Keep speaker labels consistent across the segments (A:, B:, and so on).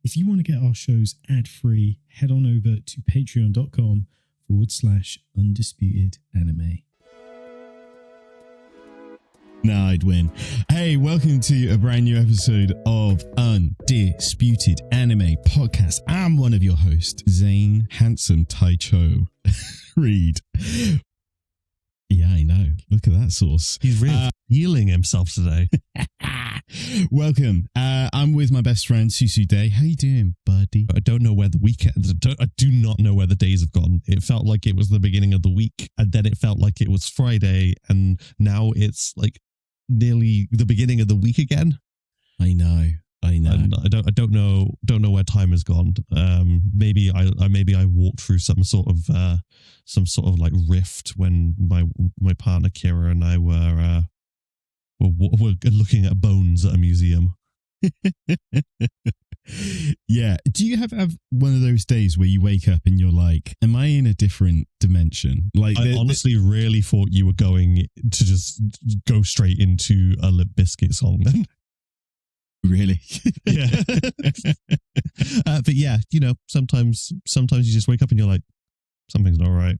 A: If you want to get our shows ad-free, head on over to patreon.com/undisputed anime. Nah, I'd win. Hey, welcome to a brand new episode of Undisputed Anime Podcast. I'm one of your hosts, Zane Handsome Taicho Reed. Yeah, I know. Look at that sauce.
B: He's really healing himself today.
A: Welcome. I'm with my best friend, Susu Day. How you doing, buddy?
B: I don't know where the weekend... I do not know where the days have gone. It felt like it was the beginning of the week, and then it felt like it was Friday, and now it's like nearly the beginning of the week again.
A: I know.
B: And I don't know where time has gone. Maybe I walked through some sort of like rift when my partner Kira and I were looking at bones at a museum.
A: Yeah. Do you have one of those days where you wake up and you're like, am I in a different dimension? Like,
B: I honestly really thought you were going to just go straight into a Limp Bizkit song then.
A: Really?
B: Yeah. But yeah, sometimes you just wake up and you're like, something's not right.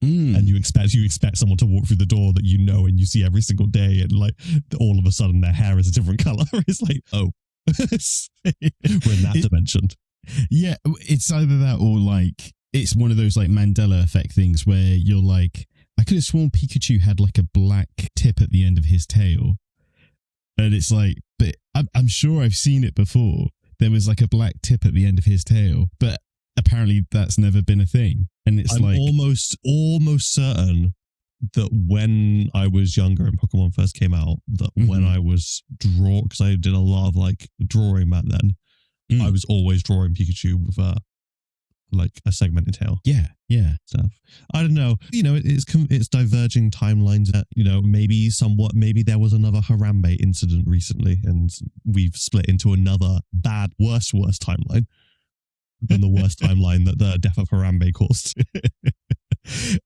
B: And you expect someone to walk through the door that you know and you see every single day, and like all of a sudden their hair is a different color. It's like, oh, we're in that dimension.
A: Yeah, it's either that or like it's one of those like Mandela effect things where you're like, I could have sworn Pikachu had like a black tip at the end of his tail. And it's like, but I'm sure I've seen it before. There was like a black tip at the end of his tail, but apparently that's never been a thing. And it's
B: I'm almost certain that when I was younger and Pokemon first came out, that when I was because I did a lot of like drawing back then, I was always drawing Pikachu with like a segmented tail.
A: Yeah.
B: Stuff. I don't know. It's diverging timelines. Maybe there was another Harambe incident recently, and we've split into another bad, worse timeline than the worst timeline that the death of Harambe caused.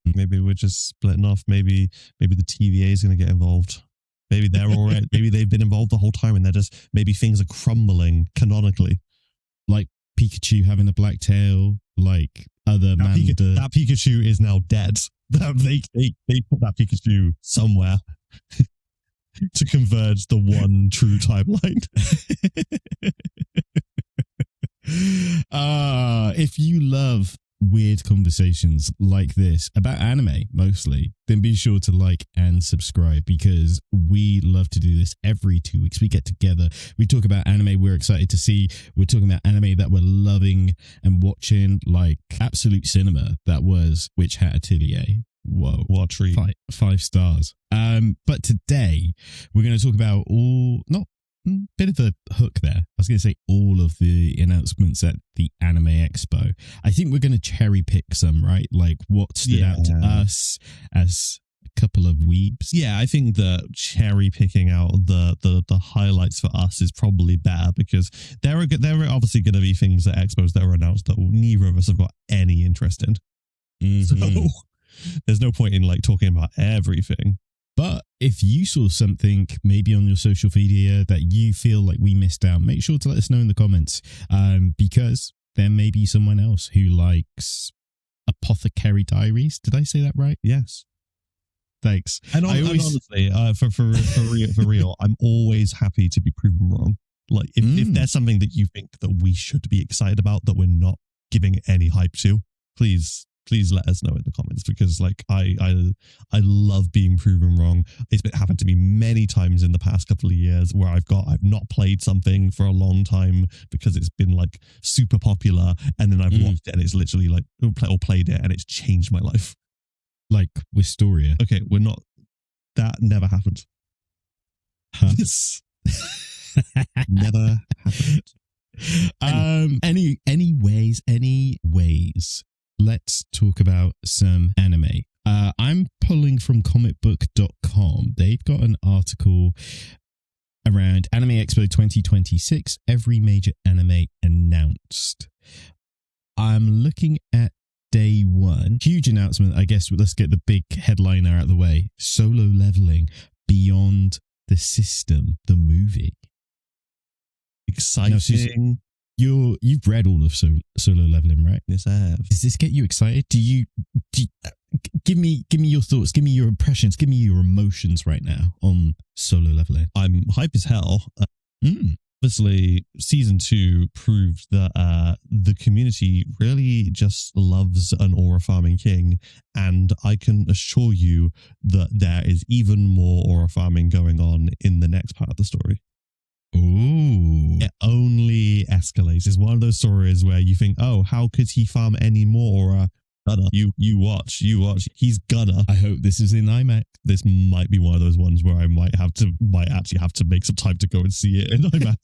B: Maybe we're just splitting off. Maybe the TVA is going to get involved. Maybe they're already. Maybe they've been involved the whole time, and maybe things are crumbling canonically,
A: like Pikachu having a black tail, like other
B: that Pikachu is now dead. They put that Pikachu somewhere to converge the one true timeline.
A: If you love weird conversations like this about anime mostly, then be sure to like and subscribe, because we love to do this every 2 weeks. We get together, we talk about anime we're excited to see, we're talking about anime that we're loving and watching, like absolute cinema that was Witch Hat Atelier. Whoa,
B: what a treat.
A: 5 stars. But today we're going to talk about bit of a hook there. I was going to say all of the announcements at the Anime Expo. I think we're going to cherry pick some, right? Like what stood out to us as a couple of weebs.
B: Yeah, I think that cherry picking out the highlights for us is probably better, because there are obviously going to be things at expos that are announced that neither of us have got any interest in. So there's no point in like talking about everything.
A: But if you saw something maybe on your social media that you feel like we missed out, make sure to let us know in the comments, because there may be someone else who likes Apothecary Diaries. Did I say that right?
B: Yes.
A: Thanks.
B: And honestly, for real, I'm always happy to be proven wrong. Like if there's something that you think that we should be excited about that we're not giving any hype to, please let us know in the comments, because like I love being proven wrong. It's happened to me many times in the past couple of years where I've not played something for a long time because it's been like super popular, and then I've watched it and it's literally like or played it and it's changed my life.
A: Like Wistoria.
B: Okay, that never happened.
A: Huh?
B: Never happened.
A: Anyways, let's talk about some anime. I'm pulling from comicbook.com. They've got an article around Anime Expo 2026, every major anime announced. I'm looking at day one. Huge announcement. I guess let's get the big headliner out of the way. Solo Leveling Beyond the System, the movie.
B: Exciting.
A: you've read all of Solo Leveling, right?
B: Yes, I have.
A: Does this get you excited? Do you give me your thoughts, give me your impressions, give me your emotions right now on Solo Leveling?
B: I'm hype as hell. Obviously, season 2 proved that the community really just loves an aura farming king, and I can assure you that there is even more aura farming going on in the next part of the story.
A: Ooh.
B: It only escalates. It's one of those stories where you think, oh, how could he farm any more aura? Gonna. You watch. He's gonna.
A: I hope this is in IMAX.
B: This might be one of those ones where I might actually have to make some time to go and see it in IMAX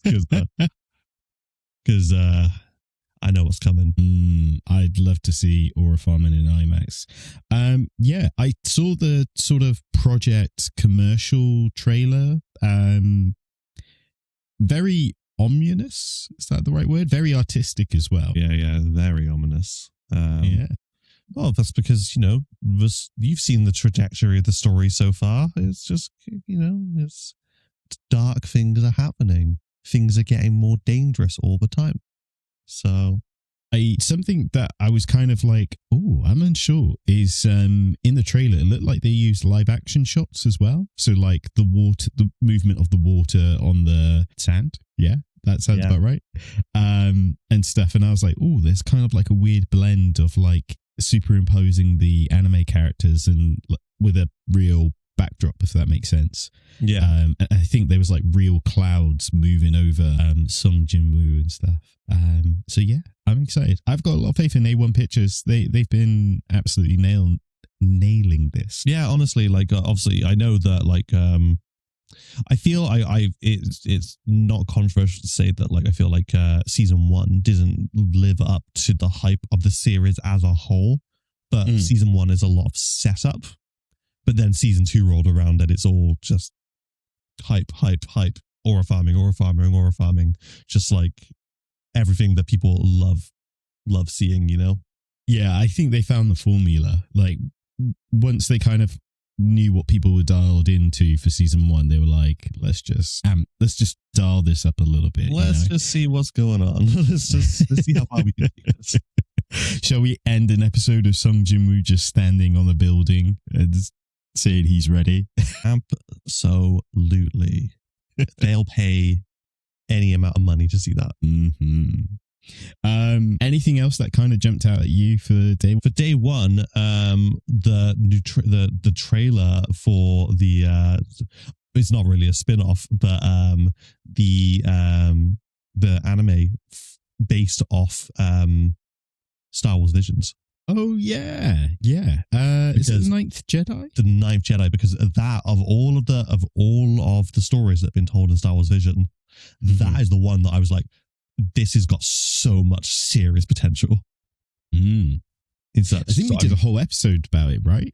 B: because I know what's coming.
A: I'd love to see Aura Farming in IMAX. Yeah, I saw the sort of project commercial trailer. Very ominous. Is that the right word? Very artistic as well.
B: Yeah, very ominous.
A: Yeah.
B: Well, that's because, you've seen the trajectory of the story so far. It's just, it's dark things are happening. Things are getting more dangerous all the time. So
A: something that I was kind of like, oh, I'm unsure, is in the trailer, it looked like they used live action shots as well. So like the movement of the water on the sand. Yeah, that sounds about right. And stuff. And I was like, oh, there's kind of like a weird blend of like superimposing the anime characters and with a real backdrop, if that makes sense.
B: Yeah.
A: And I think there was like real clouds moving over Sung Jinwoo and stuff. So yeah, I'm excited. I've got a lot of faith in A1 Pictures. They've been absolutely nailing this.
B: Yeah, honestly, like obviously I know that like I feel it's not controversial to say that like I feel like season 1 didn't live up to the hype of the series as a whole, but season 1 is a lot of setup. But then season 2 rolled around and it's all just hype, aura farming, just like everything that people love seeing,
A: Yeah, I think they found the formula. Like once they kind of knew what people were dialed into for season 1, they were like, let's just dial this up a little bit.
B: Let's just see what's going on. let's see how far we can take this.
A: Shall we end an episode of Sung Jinwoo just standing on a building and saying he's ready?
B: Absolutely. They'll pay any amount of money to see that.
A: Anything else that kind of jumped out at you for day one?
B: For day one, the trailer for the it's not really a spin-off, but the anime based off Star Wars Visions.
A: Oh yeah. Is it the Ninth Jedi?
B: The Ninth Jedi, because that of all of the stories that have been told in Star Wars Vision, that is the one that I was like, this has got so much serious potential.
A: I think we did a whole episode about it, right?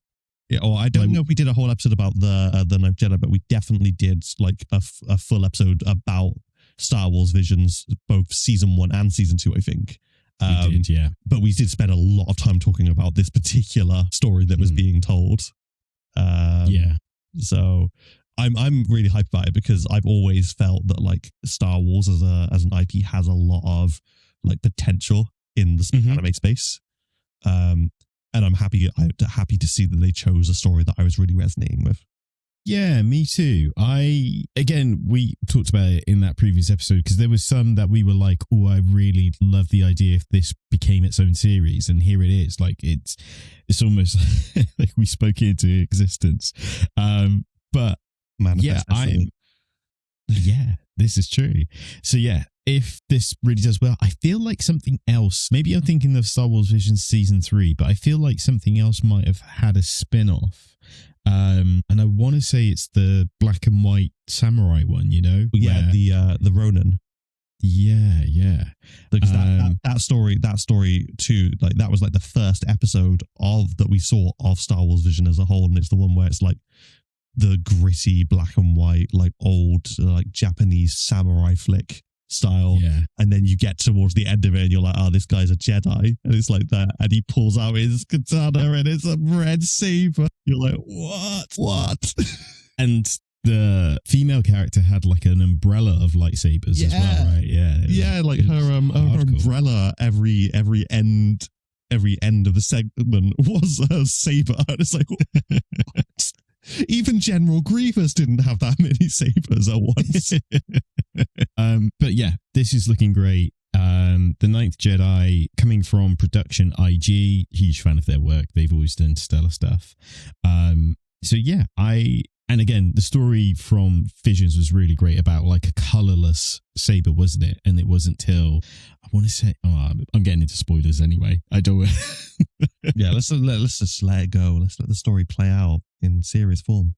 B: Yeah, or I don't know if we did a whole episode about the Ninth Jedi, but we definitely did like a full episode about Star Wars Visions, both season 1 and season 2, I think.
A: We did, yeah.
B: But we did spend a lot of time talking about this particular story that was being told.
A: Yeah.
B: So I'm really hyped about it because I've always felt that like Star Wars as an IP has a lot of like potential in the anime space. And I'm happy to see that they chose a story that I was really resonating with.
A: Yeah, me too. We talked about it in that previous episode because there was some that we were like, oh, I really love the idea if this became its own series, and here it is. Like it's almost like we spoke into existence. But yeah, this is true. So yeah, if this really does well, I feel like something else, maybe I'm thinking of Star Wars Vision season 3, but I feel like something else might have had a spin-off. And I want to say it's the black and white samurai one,
B: Yeah, the Ronin.
A: Yeah.
B: Because that story too, like that was like the first episode that we saw of Star Wars Vision as a whole, and it's the one where it's like the gritty black and white, like old, like Japanese samurai flick style.
A: Yeah.
B: And then you get towards the end of it and you're like, oh, this guy's a Jedi. And it's like that. And he pulls out his katana and it's a red saber. You're like, what?
A: And the female character had like an umbrella of lightsabers as well, right?
B: Yeah, like her umbrella every end of the segment was a saber. And it's like, what? Even General Grievous didn't have that many sabers at once.
A: But yeah, this is looking great. The Ninth Jedi, coming from production IG, huge fan of their work. They've always done stellar stuff. So yeah, and again, the story from Visions was really great about like a colorless saber, wasn't it? And it wasn't till, I want to say, I'm getting into spoilers anyway. I don't.
B: Yeah, let's just let it go. Let's let the story play out in serious form.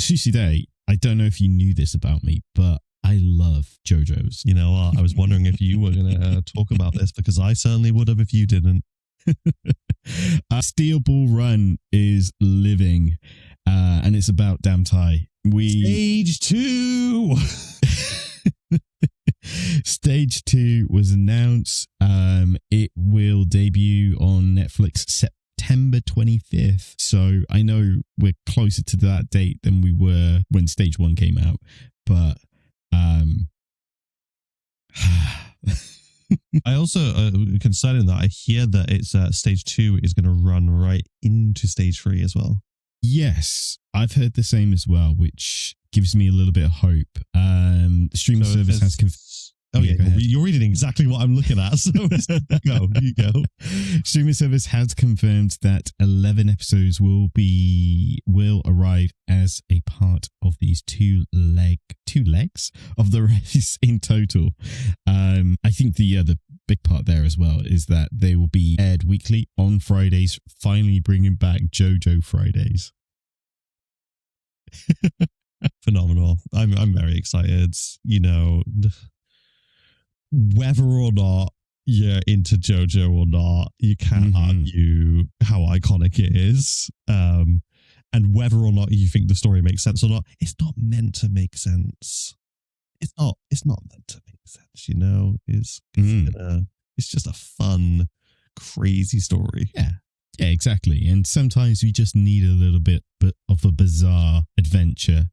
A: Sushi Day, I don't know if you knew this about me, but I love JoJo's.
B: You know what? I was wondering if you were going to talk about this, because I certainly would have if you didn't.
A: Steel Ball Run is living, and it's about Damtai.
B: Stage 2.
A: Stage 2 was announced. It will debut on Netflix September 25th. So I know we're closer to that date than we were when Stage 1 came out, but
B: I also, concerning that, I hear that it's Stage 2 is going to run right into Stage 3 as well.
A: Yes, I've heard the same as well, which gives me a little bit of hope. The streaming service has
B: you're reading exactly what I'm looking at. So you go.
A: Streaming service has confirmed that 11 episodes will arrive as a part of these two legs of the race in total. I think the big part there as well is that they will be aired weekly on Fridays, finally bringing back JoJo Fridays.
B: Phenomenal. I'm very excited. You know, whether or not you're into JoJo or not, you can't argue how iconic it is. And whether or not you think the story makes sense or not, it's not meant to make sense. It's not meant to make sense, you know? It's just a fun, crazy story.
A: Yeah, exactly. And sometimes we just need a little bit of a bizarre adventure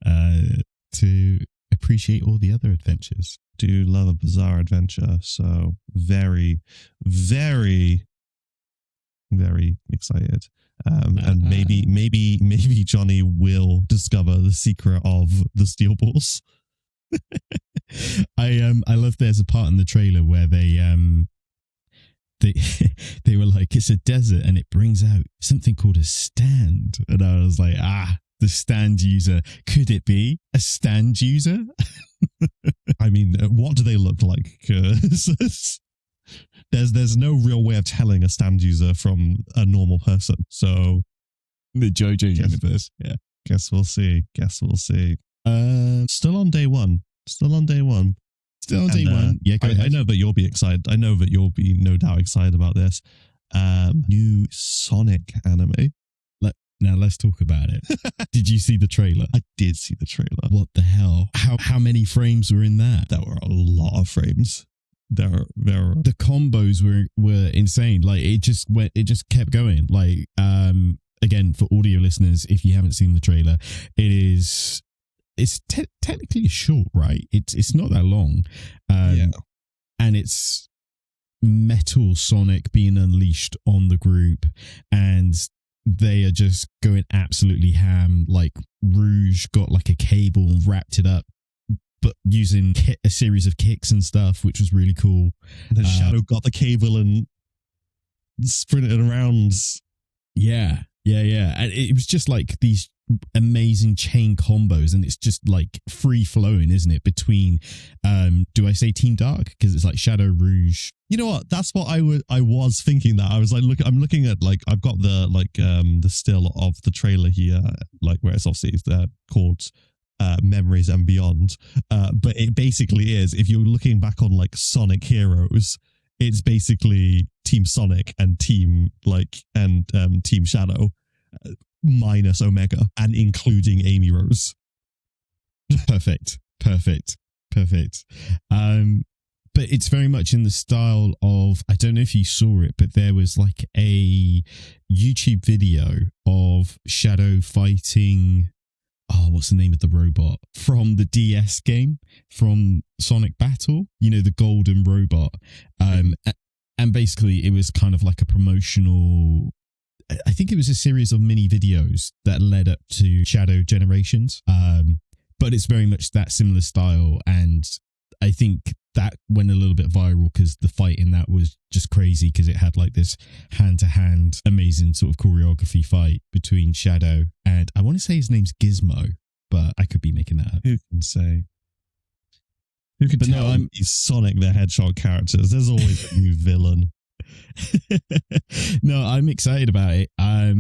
A: to appreciate all the other adventures.
B: Do love a bizarre adventure, so very, very, very excited. And maybe Johnny will discover the secret of the steel balls.
A: I love there's a part in the trailer where they were like, it's a desert and it brings out something called a stand, and I was like, the stand user. Could it be a stand user?
B: I mean, what do they look like? There's no real way of telling a stand user from a normal person. So
A: the JoJo universe. Yeah.
B: Guess we'll see. Still on day one.
A: Yeah, go ahead.
B: I know that you'll be excited. I know that you'll be no doubt excited about this. New Sonic anime.
A: Now let's talk about it. Did you see the trailer?
B: I did see the trailer.
A: What the hell? How many frames were in that?
B: There were a lot of frames. The
A: combos were insane. Like it just kept going. Like again, for audio listeners, if you haven't seen the trailer, it's technically short, right? It's not that long. And it's Metal Sonic being unleashed on the group, and they are just going absolutely ham. Like Rouge got like a cable and wrapped it up, but using a series of kicks and stuff, which was really cool.
B: And then Shadow got the cable and sprinted around. Yeah.
A: And it was just like these amazing chain combos, and it's just like free flowing, isn't it? Between, do I say Team Dark? Because it's like Shadow, Rouge.
B: You know what? That's what I was thinking. That I was like, I'm looking at, like, I've got the still of the trailer here, like where it's obviously called Memories and Beyond. But it basically is, if you're looking back on like Sonic Heroes, it's basically Team Sonic and Team Shadow. Minus Omega and including Amy Rose.
A: Perfect. but it's very much in the style of, I don't know if you saw it, but there was like a YouTube video of Shadow fighting, oh, what's the name of the robot from the DS game, from Sonic Battle, you know, the golden robot. And basically it was kind of like a promotional, I think it was a series of mini videos that led up to Shadow Generations. But it's very much that similar style. And I think that went a little bit viral because the fight in that was just crazy, because it had like this hand-to-hand amazing sort of choreography fight between Shadow and, I want to say his name's Gizmo, but I could be making that up.
B: Who can say? Who can tell these Sonic the Hedgehog characters? There's always a new villain.
A: No, I'm excited about it. I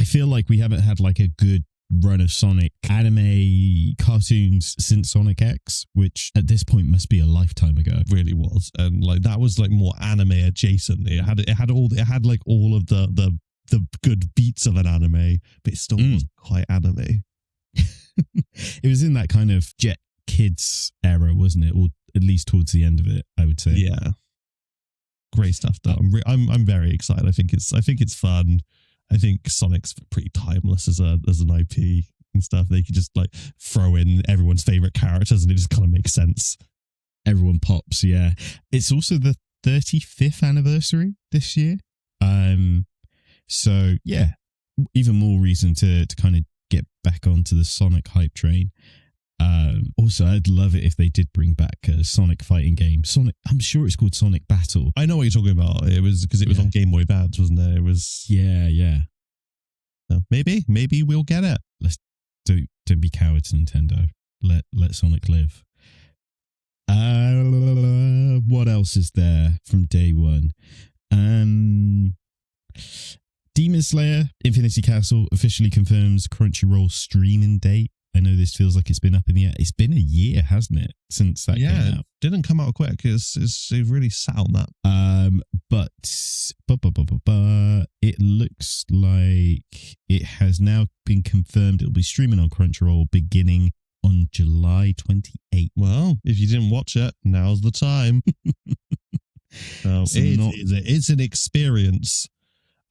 A: feel like we haven't had like a good run of Sonic anime cartoons since Sonic X, which at this point must be a lifetime ago.
B: It really was. And like that was like more anime adjacent. It had like all of the good beats of an anime, but it still wasn't quite anime.
A: It was in that kind of Jet Kids era, wasn't it? Or at least towards the end of it, I would say.
B: Yeah. Great stuff though. I'm very excited. I think it's fun. I think Sonic's pretty timeless as an IP and stuff. They could just like throw in everyone's favorite characters and it just kind of makes sense.
A: Everyone pops, yeah. It's also the 35th anniversary this year. So yeah, even more reason to kind of get back onto the Sonic hype train. Also, I'd love it if they did bring back a Sonic fighting game. Sonic, I'm sure it's called Sonic Battle.
B: I know what you're talking about. It was because it was on Game Boy Advance, wasn't it? It was.
A: Yeah.
B: So maybe we'll get it.
A: Don't be cowards, Nintendo. Let Sonic live. What else is there from day one? Demon Slayer Infinity Castle officially confirms Crunchyroll streaming date. I know this feels like it's been up in the air. It's been a year, hasn't it, since that came out?
B: It didn't come out quick. It really sat on that.
A: But it looks like it has now been confirmed it'll be streaming on Crunchyroll beginning on July 28th.
B: Well, if you didn't watch it, now's the time. It's an experience.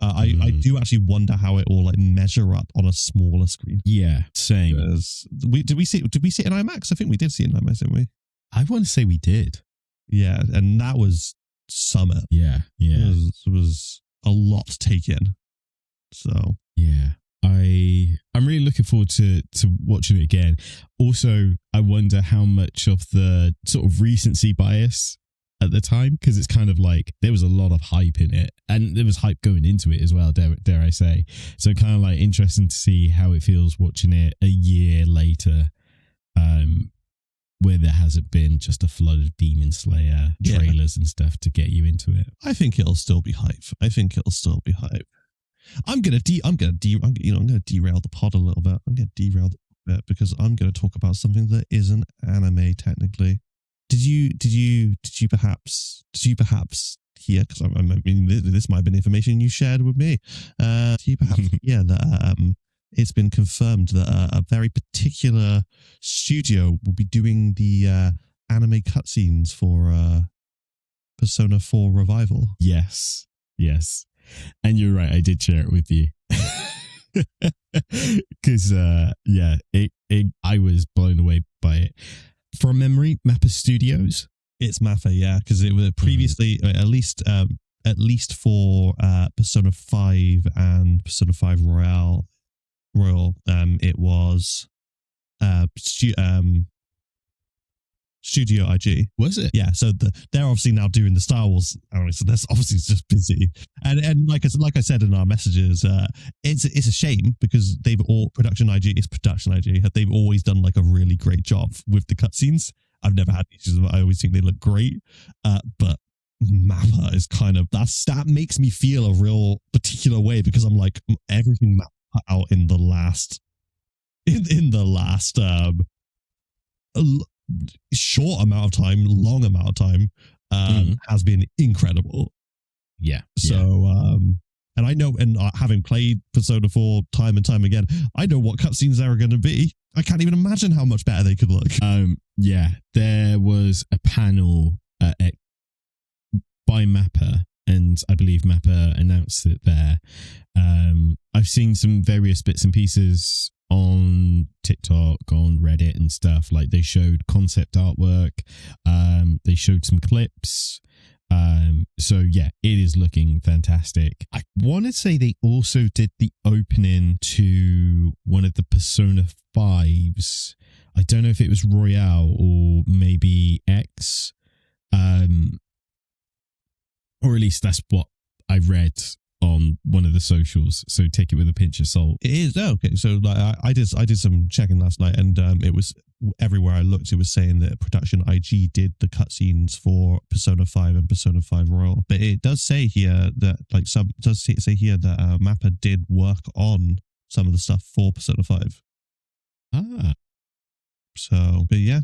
B: I do actually wonder how it will like measure up on a smaller screen.
A: Yeah, same.
B: Did we see it in IMAX? I think we did see it in IMAX, didn't we?
A: I want to say we did.
B: Yeah, and that was summer.
A: Yeah.
B: It was a lot to take in. So
A: yeah, I'm really looking forward to watching it again. Also, I wonder how much of the sort of recency bias at the time, because it's kind of like there was a lot of hype in it and there was hype going into it as well, dare I say. So kind of like interesting to see how it feels watching it a year later, where there hasn't been just a flood of Demon Slayer trailers and stuff to get you into it.
B: I think it'll still be hype. I'm gonna derail the pod a little bit. I'm gonna derail the bit because I'm gonna talk about something that isn't anime technically. Did you perhaps hear? Because I mean, this might have been information you shared with me. Did you perhaps hear that it's been confirmed that a very particular studio will be doing the anime cutscenes for Persona 4 Revival?
A: Yes, and you're right. I did share it with you. Because I was blown away by it. From memory, Mappa Studios.
B: It's Mappa, yeah, because it was previously at least for Persona 5 and Persona 5 Royal. It was Studio IG.
A: Was it?
B: Yeah, so they're obviously now doing the Star Wars anime, so that's obviously just busy. And like I said in our messages, it's a shame because Production IG. They've always done like a really great job with the cutscenes. I've never had issues with it. I always think they look great. But Mappa is kind of that makes me feel a real particular way because I'm like everything Mappa put out in the last short amount of time, long amount of time, has been incredible.
A: Yeah.
B: So And I know, and having played Persona 4 time and time again, I know what cutscenes there are going to be. I can't even imagine how much better they could look.
A: Yeah, there was a panel by Mappa, and I believe Mappa announced it there. I've seen some various bits and pieces on TikTok, on Reddit and stuff. Like they showed concept artwork, they showed some clips. So yeah, it is looking fantastic. I want to say they also did the opening to one of the Persona 5s. I don't know if it was Royale or maybe X. Or at least that's what I read on one of the socials. So take it with a pinch of salt.
B: It is. Oh, okay. So like, I did some checking last night, and it was everywhere I looked, it was saying that Production IG did the cutscenes for Persona 5 and Persona 5 Royal. But it does say here that Mappa did work on some of the stuff for Persona 5. So, but yeah.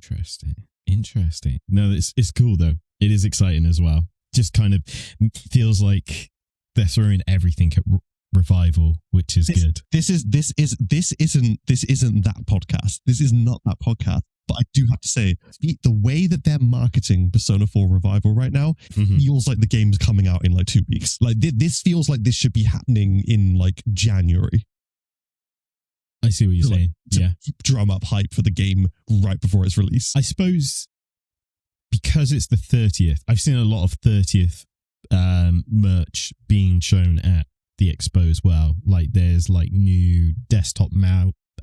A: Interesting. No, it's cool though. It is exciting as well. Just kind of feels like they're throwing everything at Revival, which is good.
B: This isn't that podcast. This is not that podcast. But I do have to say, the way that they're marketing Persona 4 Revival right now feels like the game's coming out in like 2 weeks. Like this feels like this should be happening in like January.
A: I see what you're saying. Yeah,
B: drum up hype for the game right before its release.
A: I suppose because it's the 30th. I've seen a lot of 30th merch being shown at the Expo as well. Like there's like new desktop mats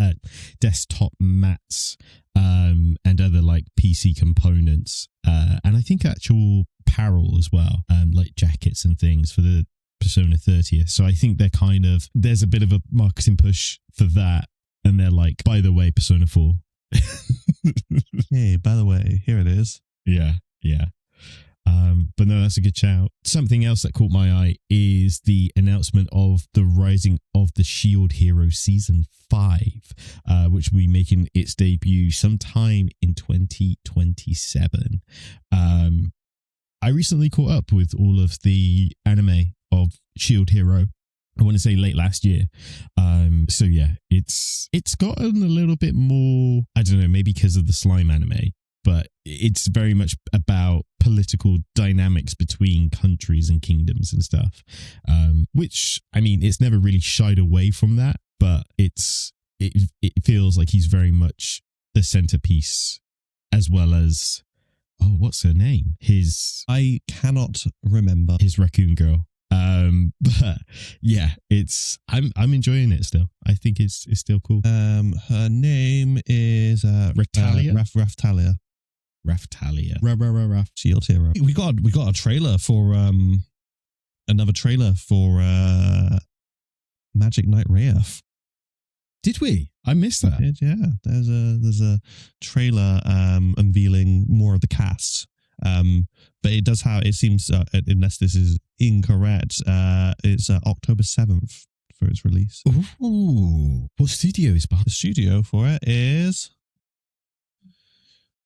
A: and other like PC components, and I think actual apparel as well, like jackets and things for the Persona 30th. So I think there's a bit of a marketing push for that, and they're like, by the way, Persona 4.
B: Hey, by the way, here it is.
A: Yeah. But no, that's a good shout. Something else that caught my eye is the announcement of the Rising of the Shield Hero Season 5, which will be making its debut sometime in 2027. I recently caught up with all of the anime of Shield Hero. I want to say late last year. So yeah, it's gotten a little bit more, I don't know, maybe because of the slime anime, but it's very much about political dynamics between countries and kingdoms and stuff. Which, I mean, it's never really shied away from that, but it feels like he's very much the centerpiece, as well as, what's her name?
B: I cannot remember.
A: His raccoon girl. But yeah, I'm enjoying it still. I think it's still cool.
B: Her name is
A: Raftalia.
B: Raftalia. Shield Hero. We got a trailer for another trailer for Magic Knight Rayearth.
A: Did we? I missed that.
B: Yeah. There's a trailer unveiling more of the cast. But it does have, it seems, unless this is incorrect, it's October 7th for its release.
A: Ooh, what studio is behind?
B: The studio for it is...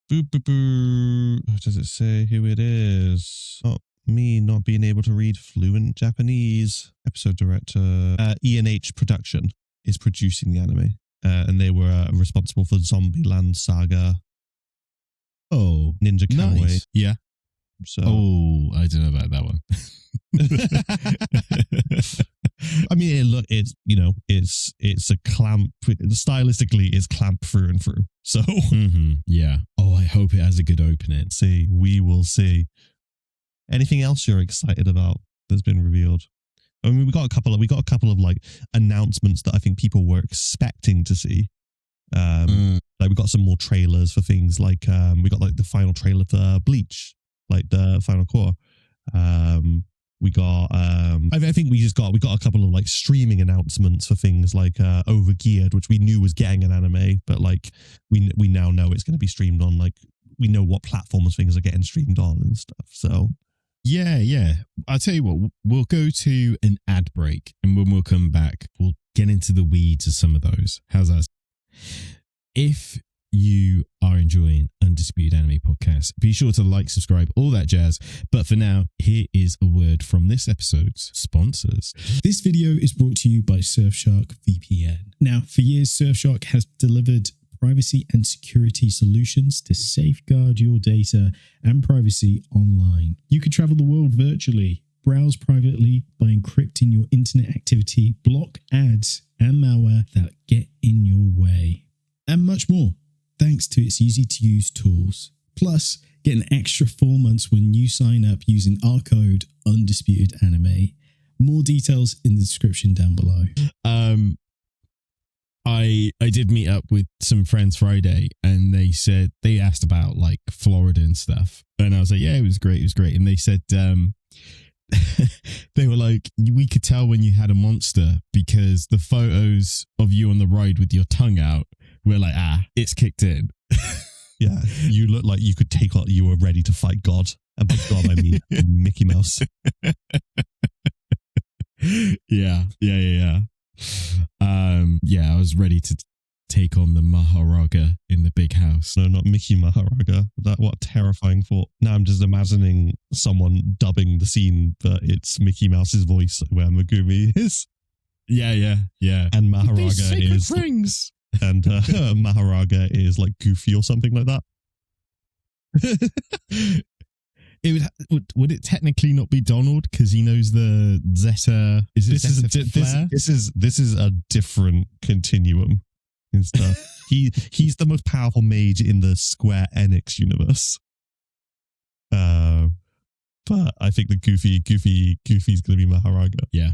B: Does it say who it is? Oh, me not being able to read fluent Japanese. Episode director E&H Production is producing the anime, and they were responsible for Zombieland Saga.
A: Oh,
B: Ninja Kamui.
A: Nice. Yeah.
B: So.
A: Oh, I don't know about that one.
B: I mean, it's a clamp. Stylistically, it's clamp through and through. So
A: yeah. Oh, I hope it has a good opening.
B: We will see. Anything else you're excited about that's been revealed? I mean, we got a couple of like announcements that I think people were expecting to see. Like we got some more trailers for things like we got like the final trailer for Bleach, like the final core. We got I think we got a couple of like streaming announcements for things like Overgeared, which we knew was getting an anime, but like we now know it's going to be streamed on, like we know what platforms things are getting streamed on and stuff. So
A: yeah. I'll tell you what, we'll go to an ad break, and when we'll come back, we'll get into the weeds of some of those. How's that? If you are enjoying Undisputed Anime Podcast, Podcast. Be sure to like, subscribe, all that jazz. But for now, here is a word from this episode's sponsors.
C: This video is brought to you by Surfshark VPN. Now, for years, Surfshark has delivered privacy and security solutions to safeguard your data and privacy online. You could travel the world virtually, browse privately by encrypting your internet activity, block ads and malware that get in your way, and much more, thanks to its easy-to-use tools. Plus, get an extra 4 months when you sign up using our code Undisputed Anime. More details in the description down below.
A: I did meet up with some friends Friday, and they asked about like Florida and stuff, and I was like, yeah, it was great, and they said they were like, we could tell when you had a monster because the photos of you on the ride with your tongue out were like, it's kicked in.
B: Yeah, you look like you could take out, you were ready to fight God, and by God I mean Mickey Mouse.
A: Yeah. I was ready to take on the Maharaga in the big house.
B: No, not Mickey Maharaga. What a terrifying thought. Now I'm just imagining someone dubbing the scene, but it's Mickey Mouse's voice where Megumi is.
A: Yeah.
B: And Maharaga is
A: rings.
B: And Maharaga is like Goofy or something like that.
A: Would it technically not be Donald because he knows the Zeta?
B: This is a different continuum and stuff. He's the most powerful mage in the Square Enix universe. But I think the Goofy's gonna be Maharaga.
A: Yeah.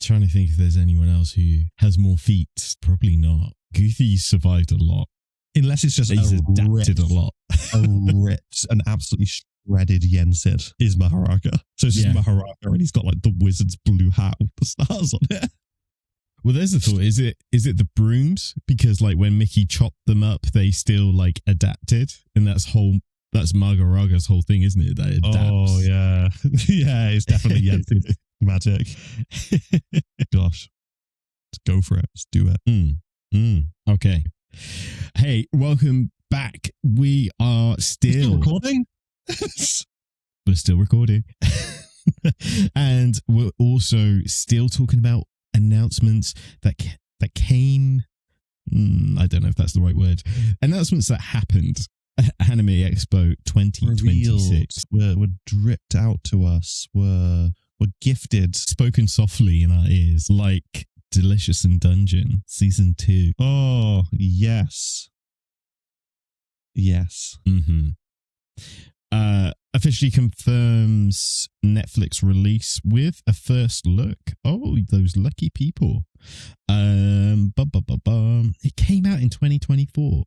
A: Trying to think if there's anyone else who has more feats. Probably not. Goofy survived a lot.
B: Unless it's just
A: he's adapted a lot.
B: An absolutely shredded Yensid is Maharaga. So it's just Maharaga, and he's got like the wizard's blue hat with the stars on it.
A: Well, there's the thought. Is it the brooms? Because like when Mickey chopped them up, they still like adapted, and that's Maharaga's whole thing, isn't it? That it adapts.
B: Oh yeah, yeah, it's definitely Yensid magic. Gosh, let's go for it. Let's do it.
A: Okay. Hey, welcome back. We are still
B: recording.
A: We're still recording. And we're also still talking about announcements that came. I don't know if that's the right word. Announcements that happened at Anime Expo 2026.
B: Were dripped out to us. Were gifted.
A: Spoken softly in our ears, like Delicious in Dungeon Season 2.
B: Oh, yes.
A: Officially confirms Netflix release with a first look. Oh, those lucky people. It came out in 2024.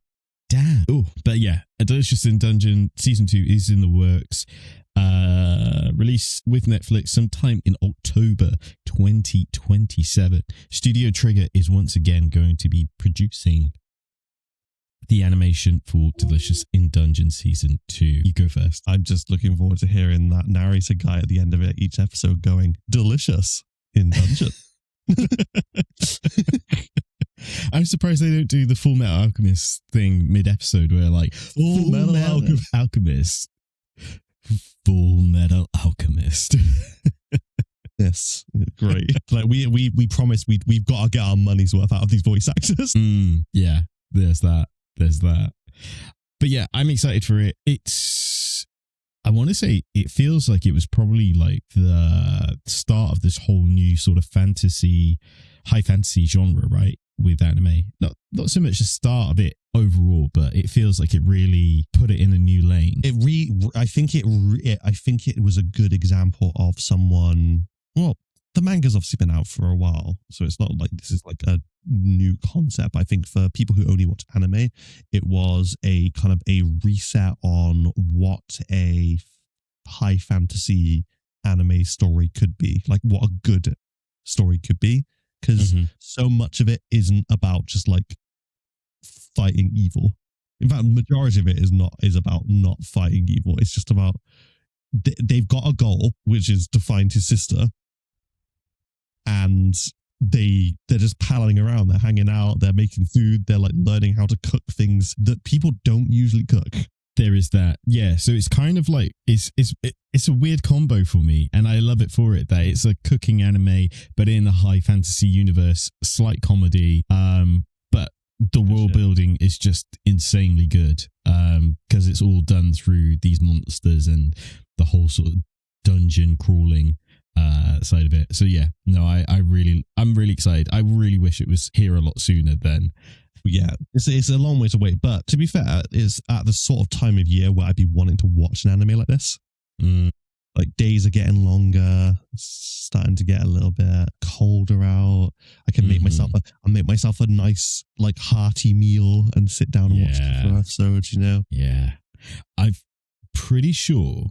A: Damn. Oh, but yeah, A Delicious in Dungeon Season 2 is in the works. Release with Netflix sometime in October 2027. Studio Trigger is once again going to be producing the animation for Delicious in Dungeon Season 2. You go first.
B: I'm just looking forward to hearing that narrator guy at the end of it, each episode going, Delicious in Dungeon.
A: I'm surprised they don't do the Full Metal Alchemist thing mid-episode where like, Full Metal Alchemist. Full Metal Alchemist.
B: Yes, great. Like we promised we've got to get our money's worth out of these voice actors.
A: Yeah, there's that. But yeah, I'm excited for it. I want to say it feels like it was probably like the start of this whole new sort of high fantasy genre, right? With anime, not so much the start of it overall, but it feels like it really put it in a new lane.
B: I think it was a good example of someone. Well, the manga's obviously been out for a while, so it's not like this is like a new concept. I think for people who only watch anime, it was a kind of a reset on what a high fantasy anime story could be, like what a good story could be. Because so much of it isn't about just like fighting evil. In fact, the majority of it is about not fighting evil. It's just about they've got a goal, which is to find his sister, and they're just palling around. They're hanging out. They're making food. They're like learning how to cook things that people don't usually cook.
A: there is that. Yeah, so it's kind of like it's a weird combo for me, and I love it for it that it's a cooking anime, but in a high fantasy universe, slight comedy. But the world building is just insanely good. Because it's all done through these monsters and the whole sort of dungeon crawling side of it. So yeah, no, I'm really excited. I really wish it was here a lot sooner than.
B: Yeah, it's a long way to wait. But to be fair, it's at the sort of time of year where I'd be wanting to watch an anime like this. Like days are getting longer, it's starting to get a little bit colder out. I can make myself a nice like hearty meal and sit down and watch the first episode. You know?
A: Yeah, I'm pretty sure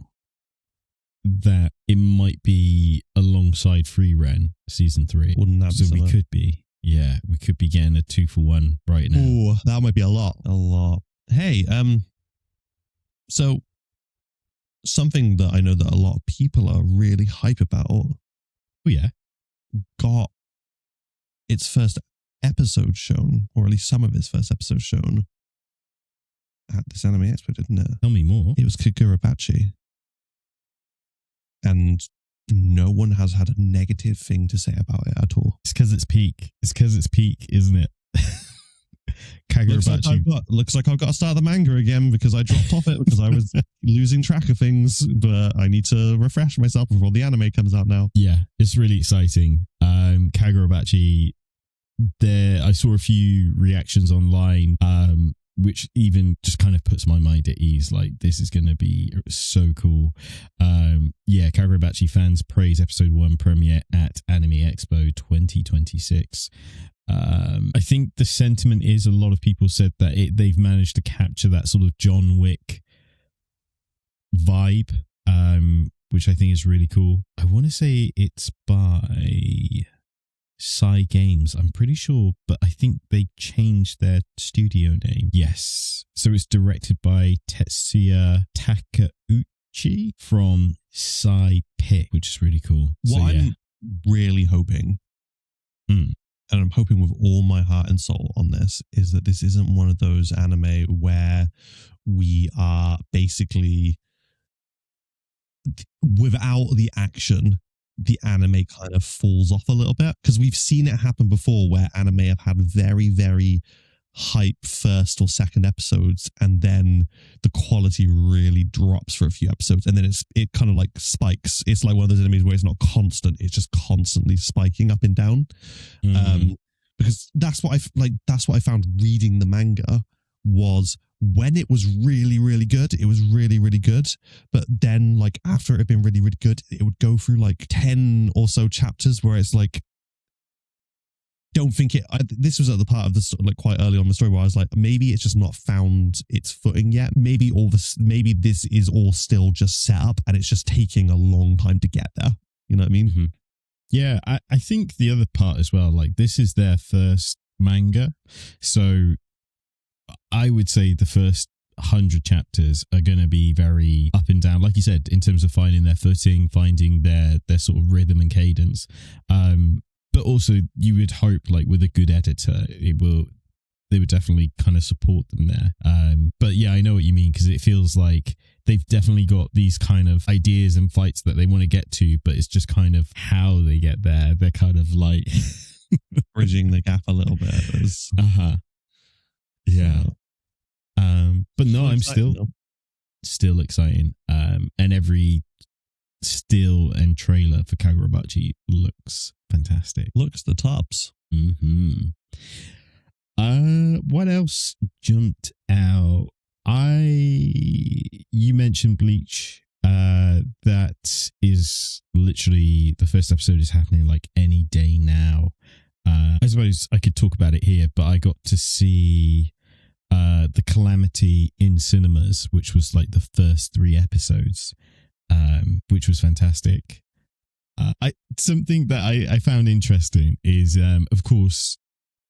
A: that it might be alongside Free Ren season 3.
B: Wouldn't that be
A: so we could be. Yeah, we could be getting a 2-for-1 right now.
B: Oh, that might be a lot. Hey, so something that I know that a lot of people are really hype about.
A: Oh yeah,
B: got its first episode shown, or at least some of its first episode shown at this Anime Expo, didn't it?
A: Tell me more.
B: It was Kagurabachi, and no one has had a negative thing to say about it at all.
A: It's because it's peak. It's because it's peak, isn't it? Kagurabachi.
B: Looks like I've got to start the manga again because I dropped off it because I was losing track of things, but I need to refresh myself before the anime comes out now.
A: Yeah, it's really exciting. Kagurabachi, I saw a few reactions online, which even just kind of puts my mind at ease. Like, this is going to be so cool. Yeah, Kagurabachi fans praise episode 1 premiere at Anime Expo 2026. I think the sentiment is a lot of people said that they've managed to capture that sort of John Wick vibe, which I think is really cool. I want to say it's by Psy Games, I'm pretty sure, but I think they changed their studio name. Yes. So it's directed by Tetsuya Takeuchi from Psy Pick, which is really cool.
B: What I'm really hoping, and I'm hoping with all my heart and soul on this, is that this isn't one of those anime where we are basically, without the action, the anime kind of falls off a little bit, because we've seen it happen before where anime have had very, very hype first or second episodes, and then the quality really drops for a few episodes, and then it kind of like spikes. It's like one of those animes where it's not constant, it's just constantly spiking up and down. Because that's what I found reading the manga was, when it was really, really good, it was really, really good. But then, like, after it had been really, really good, it would go through like 10 or so chapters where it's like, don't think it. This was at the part of the like quite early on in the story where I was like, maybe it's just not found its footing yet. Maybe this is all still just set up, and it's just taking a long time to get there. You know what I mean?
A: Mm-hmm. Yeah, I think the other part as well, like, this is their first manga, so I would say the first 100 chapters are going to be very up and down, like you said, in terms of finding their footing, finding their sort of rhythm and cadence. But also, you would hope, like, with a good editor, they would definitely kind of support them there. But yeah, I know what you mean, because it feels like they've definitely got these kind of ideas and fights that they want to get to, but it's just kind of how they get there. They're kind of like
B: bridging the gap a little bit.
A: Yeah. But no, I'm still exciting. And every still and trailer for Kagurabachi looks fantastic.
B: Looks the tops.
A: What else jumped out? You mentioned Bleach. That is literally, the first episode is happening like any day now. I suppose I could talk about it here, but I got to see The Calamity in cinemas, which was like the first 3 episodes, which was fantastic. Something that I found interesting is, of course,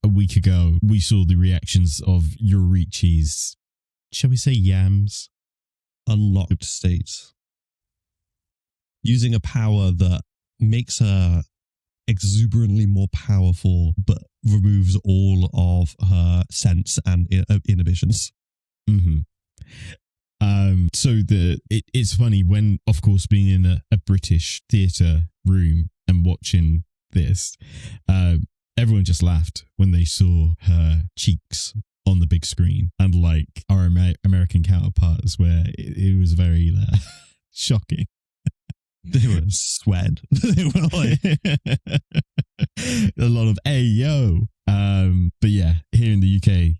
A: a week ago, we saw the reactions of Yorichi's, shall we say, yams?
B: Unlocked state. Using a power that makes her exuberantly more powerful, but removes all of her sense and inhibitions.
A: So it's funny when, of course, being in a British theatre room and watching this, everyone just laughed when they saw her cheeks on the big screen, and like our American counterparts, where it was very shocking.
B: They were sweat. They were like
A: a lot of "Hey yo." But yeah, here in the UK,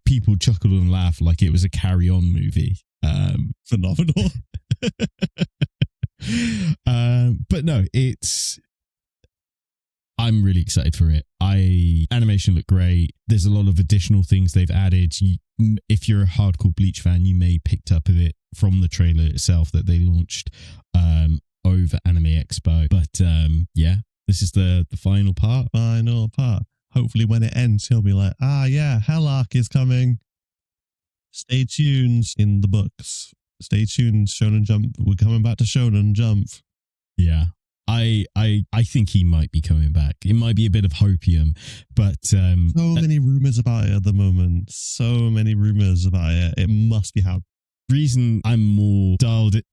A: people chuckled and laughed like it was a Carry On movie.
B: Phenomenal.
A: But no, I'm really excited for it. Animation looked great. There's a lot of additional things they've added. If you're a hardcore Bleach fan, you may picked up of it from the trailer itself that they launched over Anime Expo. But yeah, this is the final part.
B: Final part. Hopefully when it ends, he'll be like, yeah, Hell Arc is coming. Stay tuned in the books. Stay tuned, Shonen Jump. We're coming back to Shonen Jump.
A: Yeah. I think he might be coming back. It might be a bit of hopium, but
B: so many rumors about it at the moment. So many rumors about it. It must be happening.
A: The reason I'm more dialed it,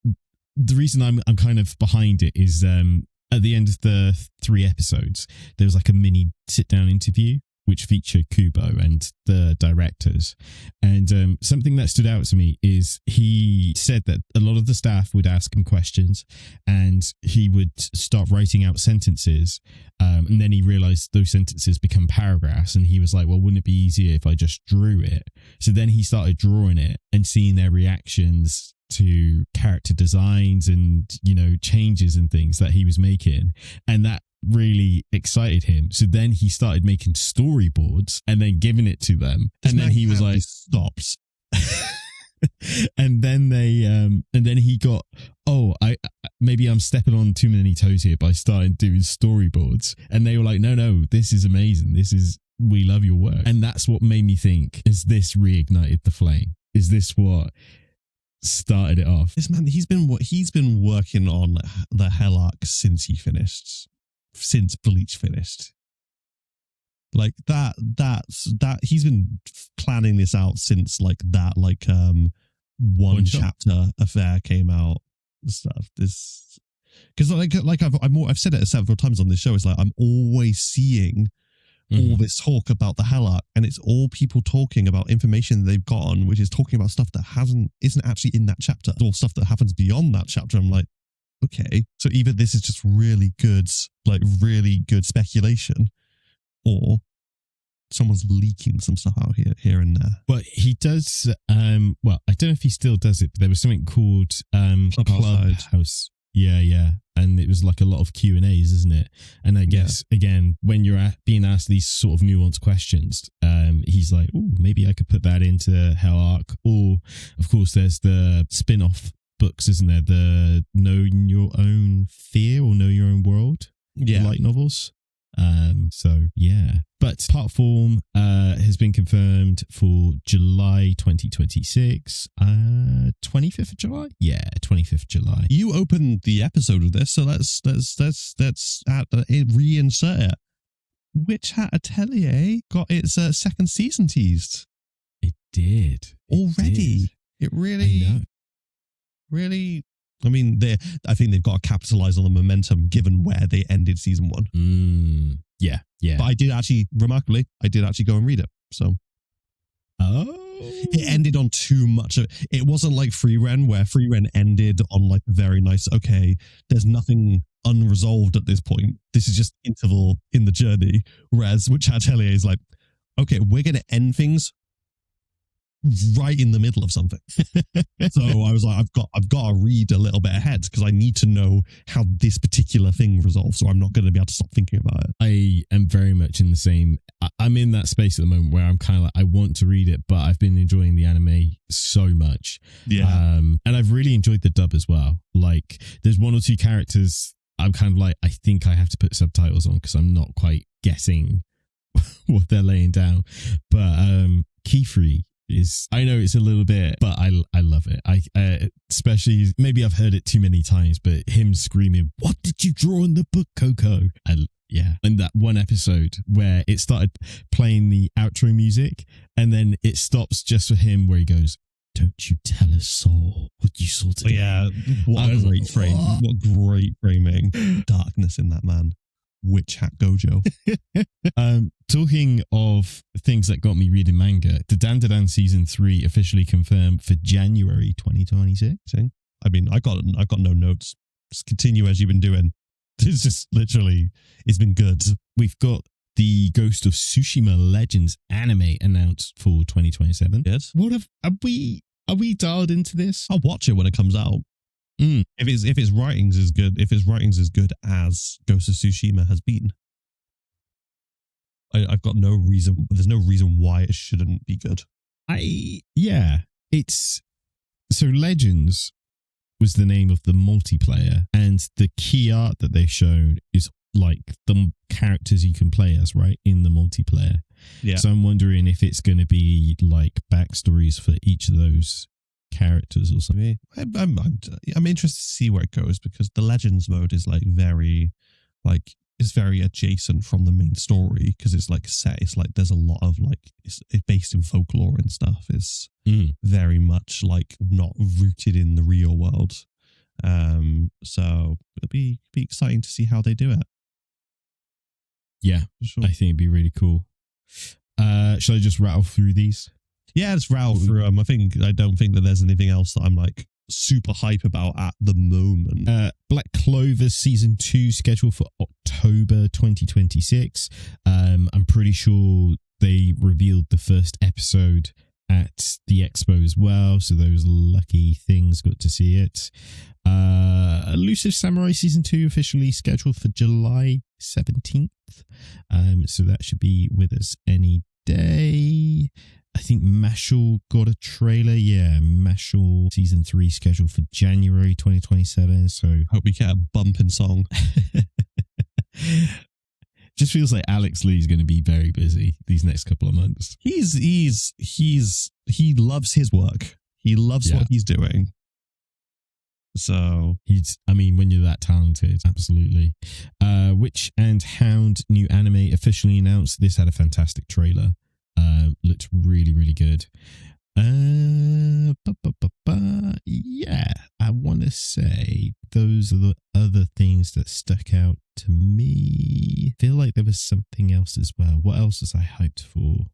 A: the reason I'm kind of behind it is at the end of the 3 episodes, there was like a mini sit-down interview which featured Kubo and the directors. And something that stood out to me is he said that a lot of the staff would ask him questions and he would start writing out sentences. And then he realized those sentences become paragraphs. And he was like, well, wouldn't it be easier if I just drew it? So then he started drawing it and seeing their reactions to character designs and, you know, changes and things that he was making. And that really excited him. So then he started making storyboards and then giving it to them. And then he was like,
B: stops.
A: And then he got, maybe I'm stepping on too many toes here by starting doing storyboards. And they were like, no, this is amazing. We love your work. And that's what made me think, is this reignited the flame? Is this what started it off?
B: This man, he's been working on the Hell Arc since Bleach finished. Like that he's been planning this out since one chapter affair came out and stuff. This, because I've said it several times on this show, it's like I'm always seeing all this talk about the Hell Arc, and it's all people talking about information they've got on, which is talking about stuff that isn't actually in that chapter, or stuff that happens beyond that chapter. I'm like, okay, so either this is just really good speculation, or someone's leaking some stuff out here and there.
A: But he does, I don't know if he still does it, but there was something called Clubhouse. Yeah. And it was like a lot of Q&As, isn't it? And I guess, again, when you're being asked these sort of nuanced questions, he's like, oh, maybe I could put that into Hell Arc. Or, of course, there's the spin-off books, isn't there? The Know Your Own Fear or Know Your Own World light novels. So yeah, but part form has been confirmed for July 2026, 25th of July. Yeah, 25th of July.
B: You opened the episode of this, so let's reinsert it. Witch Hat Atelier got its second season teased.
A: It did
B: already. It really. I mean, I think they've got to capitalize on the momentum given where they ended season 1.
A: Yeah.
B: But I did actually go and read it. So, it ended on too much of it. It wasn't like Free Ren, where Free Ren ended on like a very nice, okay, there's nothing unresolved at this point. This is just interval in the journey. Whereas Witch Hat Atelier is like, okay, we're going to end things right in the middle of something. So I was like, I've got to read a little bit ahead because I need to know how this particular thing resolves, so I'm not going to be able to stop thinking about it.
A: I am very much in the same. I'm in that space at the moment where I'm kind of like, I want to read it, but I've been enjoying the anime so much.
B: Yeah.
A: And I've really enjoyed the dub as well. Like, there's 1 or 2 characters I'm kind of like, I think I have to put subtitles on because I'm not quite getting what they're laying down. But Keyfree is, I know it's a little bit, but I love it. I especially, maybe I've heard it too many times, but him screaming, "What did you draw in the book, Coco?" Yeah. And that one episode where it started playing the outro music and then it stops just for him where he goes, Don't you tell a soul what you saw today.
B: Yeah, what a great frame. What great framing. Darkness in that man. Witch Hat Gojo.
A: Talking of things that got me reading manga, the Dan season 3 officially confirmed for January 2026.
B: I mean, I got no notes. Just continue as you've been doing. It's just literally, it's been good.
A: We've got the Ghost of Tsushima Legends anime announced for 2027.
B: Yes.
A: Are we dialed into this?
B: I'll watch it when it comes out. If its writings is good, as Ghost of Tsushima has been, I've got no reason. There's no reason why it shouldn't be good.
A: It's so Legends was the name of the multiplayer, and the key art that they showed is like the characters you can play as, right, in the multiplayer.
B: Yeah.
A: So I'm wondering if it's going to be like backstories for each of those characters or something.
B: I'm interested to see where it goes, because the Legends mode is like very adjacent from the main story, because it's like set. It's like there's a lot of like it's based in folklore and stuff. It's very much like not rooted in the real world. So it'll be exciting to see how they do it.
A: Yeah,
B: sure.
A: I think it'd be really cool. Shall I just rattle through these?
B: Yeah, let's rattle through them. I don't think that there's anything else that I'm like super hype about at the moment.
A: Black Clover season 2 scheduled for October 2026. I'm pretty sure they revealed the first episode at the Expo as well, so those lucky things got to see it. Elusive Samurai season 2 officially scheduled for July 17th. So that should be with us any day. I think Mashal got a trailer. Yeah, Mashal season 3 scheduled for January 2027. So
B: hope we get a bumping song.
A: Just feels like Alex Lee's going to be very busy these next couple of months.
B: He loves his work. He loves what he's doing. So
A: when you're that talented, absolutely. Witch and Hound new anime officially announced. This had a fantastic trailer. Looked really, really good. Yeah, I want to say those are the other things that stuck out to me. I feel like there was something else as well. What else was I hyped for?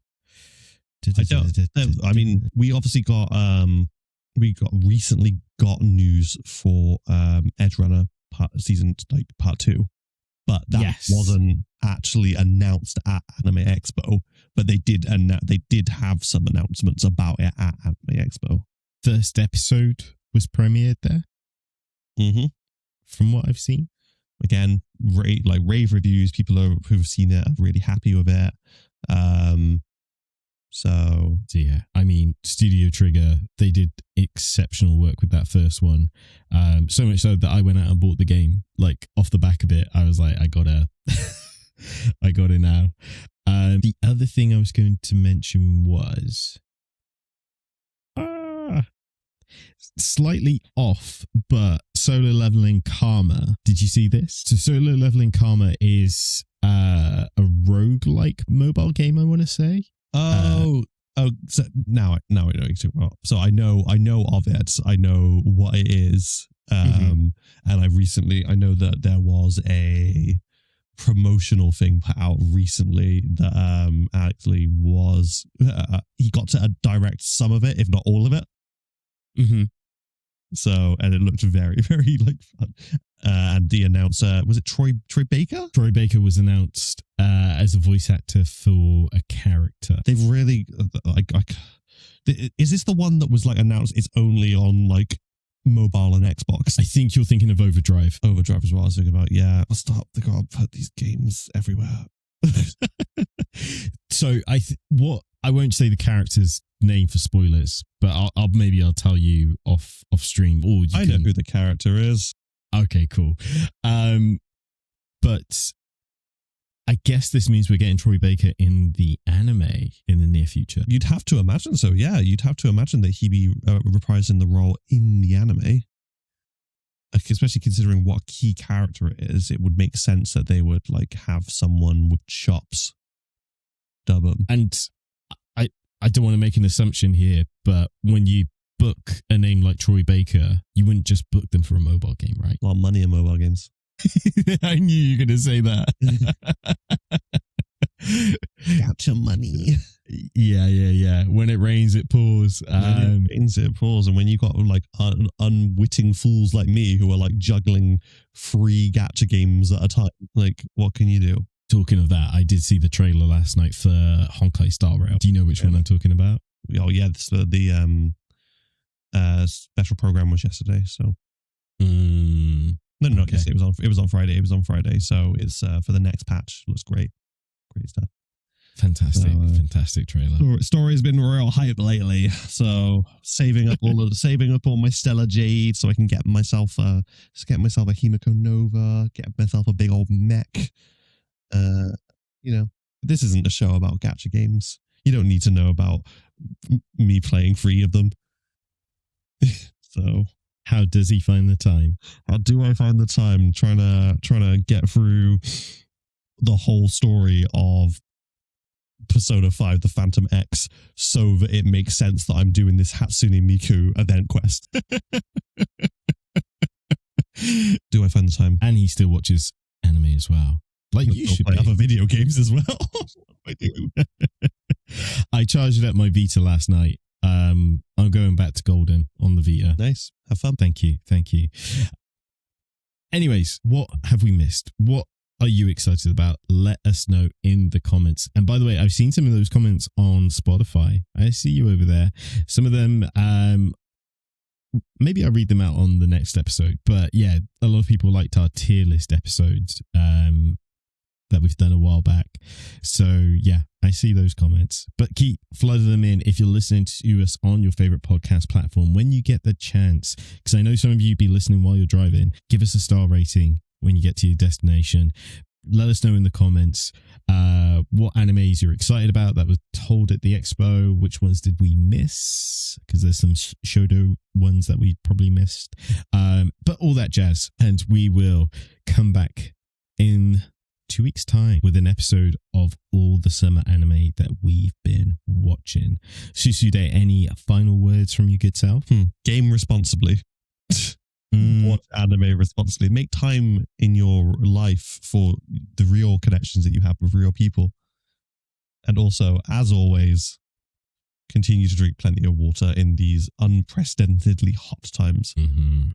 B: I mean, we obviously got recently got news for Edgerunner part 2, but that wasn't actually announced at Anime Expo. But they did have some announcements about it at Anime Expo.
A: First episode was premiered there. From what I've seen,
B: again, rave reviews. People who've seen it are really happy with it. So
A: yeah, I mean, Studio Trigger, they did exceptional work with that first one. So much so that I went out and bought the game. Like off the back of it, I was like, I got it now. The other thing I was going to mention was slightly off, but Solo Leveling Karma. Did you see this? So Solo Leveling Karma is a roguelike mobile game, I want to say.
B: So now I know what you're talking about. So I know of it. I know what it is. And I know that there was a promotional thing put out recently that actually was he got to direct some of it, if not all of it. So, and it looked very, very like fun. And the announcer, was it Troy Baker?
A: Troy Baker was announced as a voice actor for a character.
B: They've really is this the one that was like announced it's only on like mobile and Xbox?
A: I think you're thinking of Overdrive.
B: Overdrive is what I was thinking about. Yeah, stop. They gotta put these games everywhere.
A: So I won't say the character's name for spoilers, but I'll tell you off stream. Or
B: I know who the character is.
A: Okay, cool. But I guess this means we're getting Troy Baker in the anime in the near future.
B: You'd have to imagine so. Yeah, you'd have to imagine that he'd be reprising the role in the anime. Especially considering what key character it is, it would make sense that they would like have someone with chops dub him.
A: And I don't want to make an assumption here, but when you book a name like Troy Baker, you wouldn't just book them for a mobile game, right?
B: A lot of money in mobile games.
A: I knew you were going to say that.
B: Got your money.
A: Yeah. When it rains, it pours.
B: When it rains, it pours. And when you got like unwitting fools like me who are like juggling 3 gacha games at a time, like what can you do?
A: Talking of that, I did see the trailer last night for Honkai Star Rail. Do you know which one I'm talking about?
B: Oh yeah, the special program was yesterday. So no, not yesterday. It was on Friday. It was on Friday. So it's for the next patch. Looks great. Great stuff.
A: Fantastic, fantastic trailer.
B: Story's been real hype lately, so saving up all my Stellar Jade so I can get myself a Himiko Nova, get myself a big old mech. This isn't a show about gacha games. You don't need to know about me playing 3 of them. So
A: how does he find the time?
B: How do I find the time trying to get through the whole story of Persona 5 The Phantom X so that it makes sense that I'm doing this Hatsune Miku event quest? Do I find the time?
A: And he still watches anime as well. Like you should
B: play other video games as well. I do.
A: I charged up my Vita last night. I'm going back to Golden on the Vita.
B: Nice. Have fun.
A: Thank you. Anyways, what have we missed? What are you excited about? Let us know in the comments. And by the way, I've seen some of those comments on Spotify. I see you over there. Some of them, maybe I'll read them out on the next episode. But yeah, a lot of people liked our tier list episodes that we've done a while back. So yeah, I see those comments. But keep flooding them in if you're listening to us on your favorite podcast platform when you get the chance. Because I know some of you be listening while you're driving. Give us a star rating when you get to your destination. Let us know in the comments what animes you're excited about that was told at the expo. Which ones did we miss? Because there's some Shodo ones that we probably missed. But all that jazz. And we will come back in 2 weeks' time with an episode of all the summer anime that we've been watching. Susude, any final words from your good self?
B: Game responsibly. Watch anime responsibly. Make time in your life for the real connections that you have with real people. And also, as always, continue to drink plenty of water in these unprecedentedly hot times.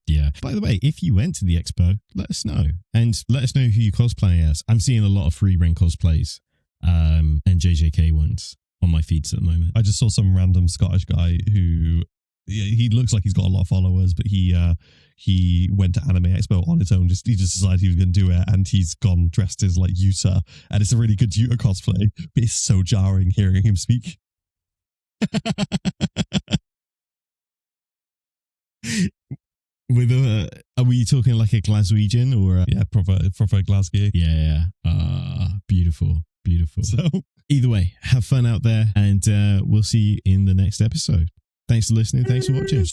A: Yeah. By the way, if you went to the expo, let us know. And let us know who you cosplay as. I'm seeing a lot of Free Ren cosplays and JJK ones on my feeds at the moment.
B: I just saw some random Scottish guy who... he looks like he's got a lot of followers, but he went to Anime Expo on his own. He just decided he was going to do it, and he's gone dressed as like Yuta, and it's a really good Yuta cosplay. But it's so jarring hearing him speak.
A: With are we talking like a Glaswegian or
B: yeah, proper Glasgow?
A: Yeah. Beautiful. So either way, have fun out there, and we'll see you in the next episode. Thanks for listening. Thanks for watching.